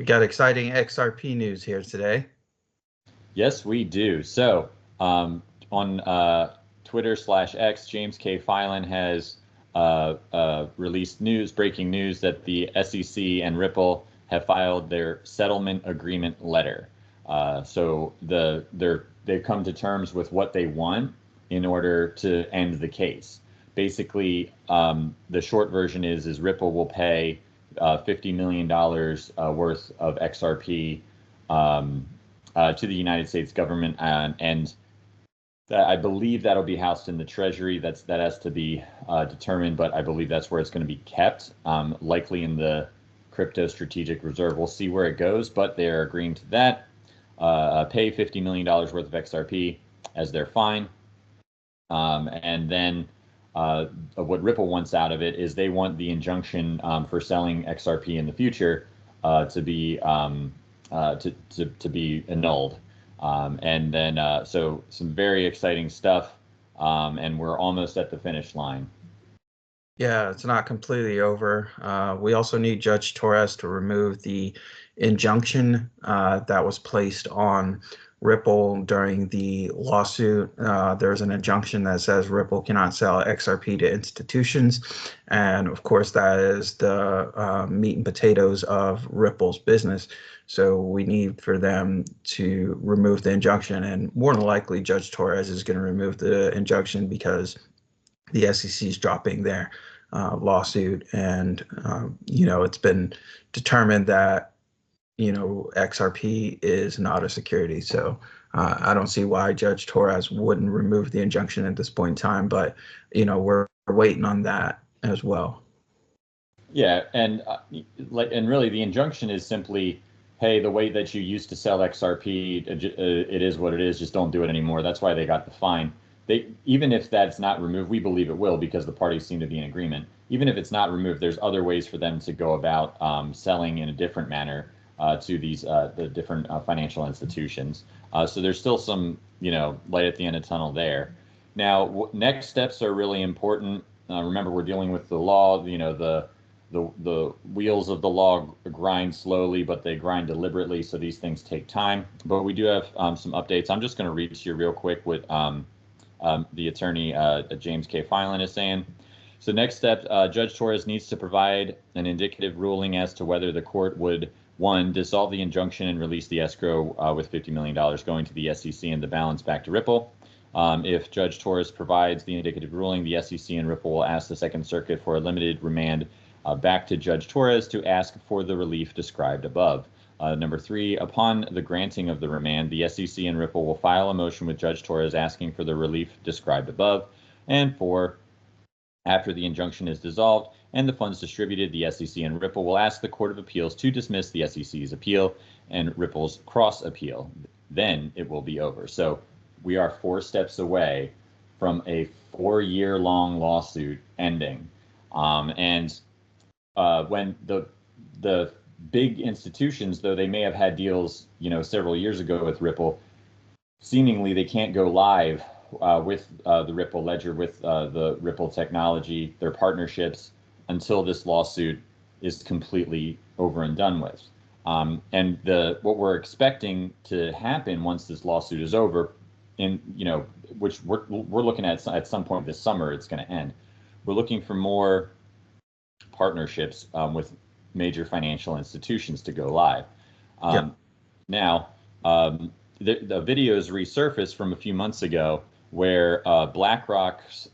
We got exciting XRP news here today. Yes, we do. So on Twitter/X, James K. Filan has released breaking news that the SEC and Ripple have filed their settlement agreement letter. So they've come to terms with what they want in order to end the case. Basically, the short version is Ripple will pay $50 million worth of XRP to the United States government, and I believe that'll be housed in the Treasury. That has to be determined, but I believe that's where it's going to be kept, likely in the crypto strategic reserve. We'll see where it goes, but they're agreeing to that. Pay $50 million worth of XRP as their fine, and then what Ripple wants out of it is they want the injunction for selling XRP in the future to be annulled. And then so some very exciting stuff, and we're almost at the finish line. Yeah, it's not completely over. We also need Judge Torres to remove the injunction that was placed on Ripple during the lawsuit. There's an injunction that says Ripple cannot sell XRP to institutions. And of course, that is the meat and potatoes of Ripple's business. So we need for them to remove the injunction. And more than likely, Judge Torres is going to remove the injunction because the SEC is dropping their lawsuit. And, it's been determined that XRP is not a security. So I don't see why Judge Torres wouldn't remove the injunction at this point in time, but, we're waiting on that as well. Yeah, and really the injunction is simply, hey, the way that you used to sell XRP, it is what it is, just don't do it anymore. That's why they got the fine. Even if that's not removed, we believe it will because the parties seem to be in agreement. Even if it's not removed, there's other ways for them to go about selling in a different manner to these the different financial institutions. So there's still some light at the end of the tunnel there. Now, next steps are really important. Remember, we're dealing with the law. The wheels of the law grind slowly, but they grind deliberately. So these things take time. But we do have some updates. I'm just going to read to you real quick what the attorney James K. Filan is saying. So next step, Judge Torres needs to provide an indicative ruling as to whether the court would, one, dissolve the injunction and release the escrow with $50 million going to the SEC and the balance back to Ripple. If Judge Torres provides the indicative ruling, the SEC and Ripple will ask the Second Circuit for a limited remand back to Judge Torres to ask for the relief described above. Number three, upon the granting of the remand, the SEC and Ripple will file a motion with Judge Torres asking for the relief described above. And four, after the injunction is dissolved and the funds distributed, the SEC and Ripple will ask the Court of Appeals to dismiss the SEC's appeal and Ripple's cross appeal. Then it will be over. So we are 4 steps away from a 4-year-long lawsuit ending. When the big institutions, though they may have had deals, several years ago with Ripple, seemingly they can't go live with the Ripple ledger, with the Ripple technology, their partnerships, until this lawsuit is completely over and done with. And what we're expecting to happen once this lawsuit is over, which we're looking at some point this summer, it's going to end. We're looking for more partnerships with major financial institutions to go live. Now, the videos resurfaced from a few months ago where BlackRock's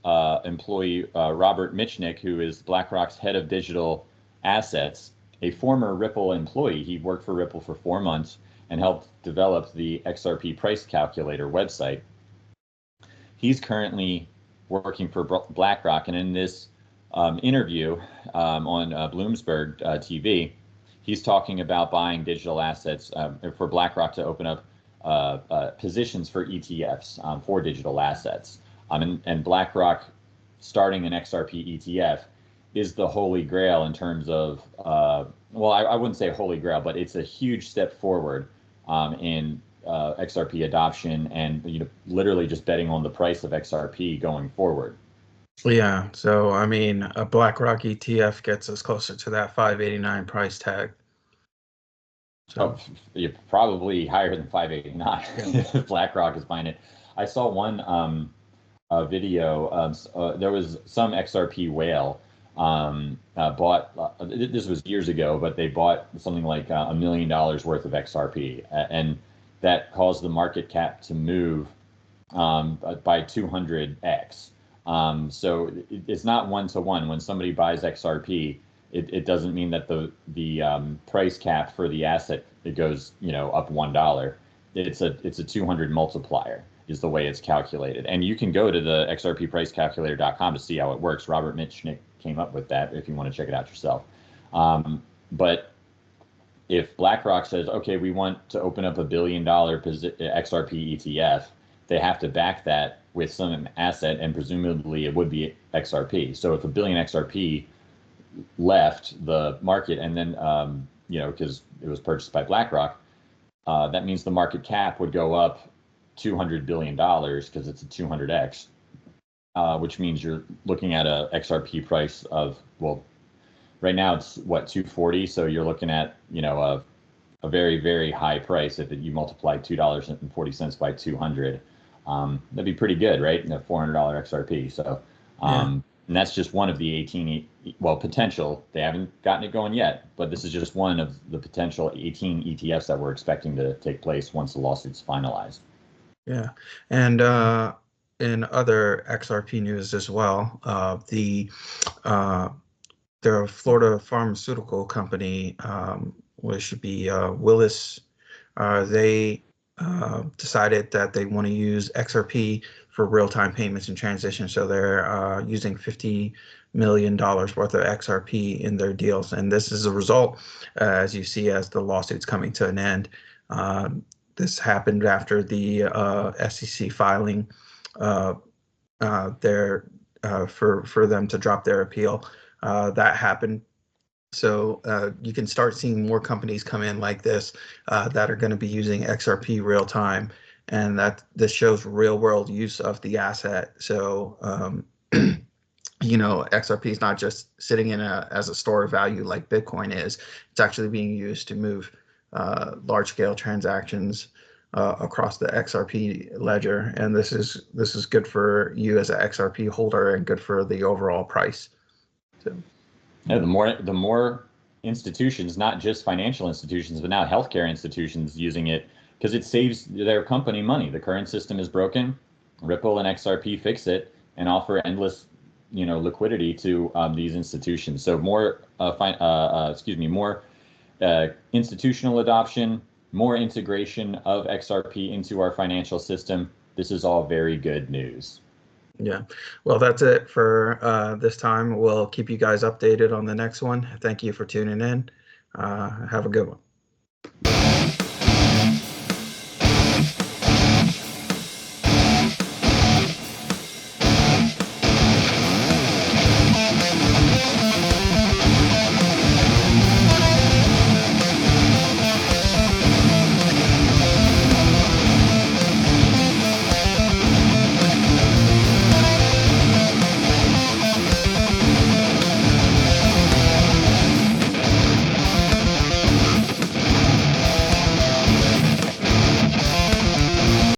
employee, Robert Mitchnick, who is BlackRock's head of digital assets, a former Ripple employee. He worked for Ripple for 4 months and helped develop the XRP price calculator website. He's currently working for BlackRock, and in this interview on Bloomberg TV, he's talking about buying digital assets for BlackRock to open up positions for ETFs for digital assets. And BlackRock starting an XRP ETF is the holy grail in terms of, I wouldn't say holy grail, but it's a huge step forward in XRP adoption and literally just betting on the price of XRP going forward. Yeah, so a BlackRock ETF gets us closer to that 589 price tag. So you're probably higher than 589 yeah. if BlackRock is buying it. I saw one video. There was some XRP whale bought. This was years ago, but they bought something like $1 million worth of XRP, and that caused the market cap to move by 200x. So it's not one to one. When somebody buys XRP, it doesn't mean that the price cap for the asset it goes up $1. It's a 200 multiplier is the way it's calculated. And you can go to the xrppricecalculator.com to see how it works. Robert Mitchnick came up with that if you want to check it out yourself. But if BlackRock says, okay, we want to open up $1 billion XRP ETF, they have to back that with some asset, and presumably it would be XRP. So if $1 billion XRP left the market, and then because it was purchased by BlackRock, that means the market cap would go up $200 billion because it's a 200x, which means you're looking at a XRP price of, well, right now it's what, 240. So you're looking at a very, very high price if you multiply $2.40 by 200. That'd be pretty good, right? $400 XRP. So and that's just one of the 18, well, potential. They haven't gotten it going yet, but this is just one of the potential 18 ETFs that we're expecting to take place once the lawsuit's finalized. Yeah, and in other XRP news as well, the Florida pharmaceutical company, which should be Willis, they decided that they want to use XRP for real-time payments and transition. So they're using $50 million worth of XRP in their deals. And this is a result, as you see, as the lawsuit's coming to an end. This happened after the SEC filing for them to drop their appeal. That happened. So you can start seeing more companies come in like this that are going to be using XRP real time, and that this shows real world use of the asset. So XRP is not just sitting in as a store of value like Bitcoin is. It's actually being used to move large scale transactions across the XRP ledger, and this is good for you as an XRP holder and good for the overall price. So. Yeah, the more institutions, not just financial institutions, but now healthcare institutions using it, because it saves their company money. The current system is broken. Ripple and XRP fix it and offer endless, liquidity to these institutions. So more, more institutional adoption, more integration of XRP into our financial system. This is all very good news. Yeah, well, that's it for this time. We'll keep you guys updated on the next one. Thank you for tuning in. Have a good one.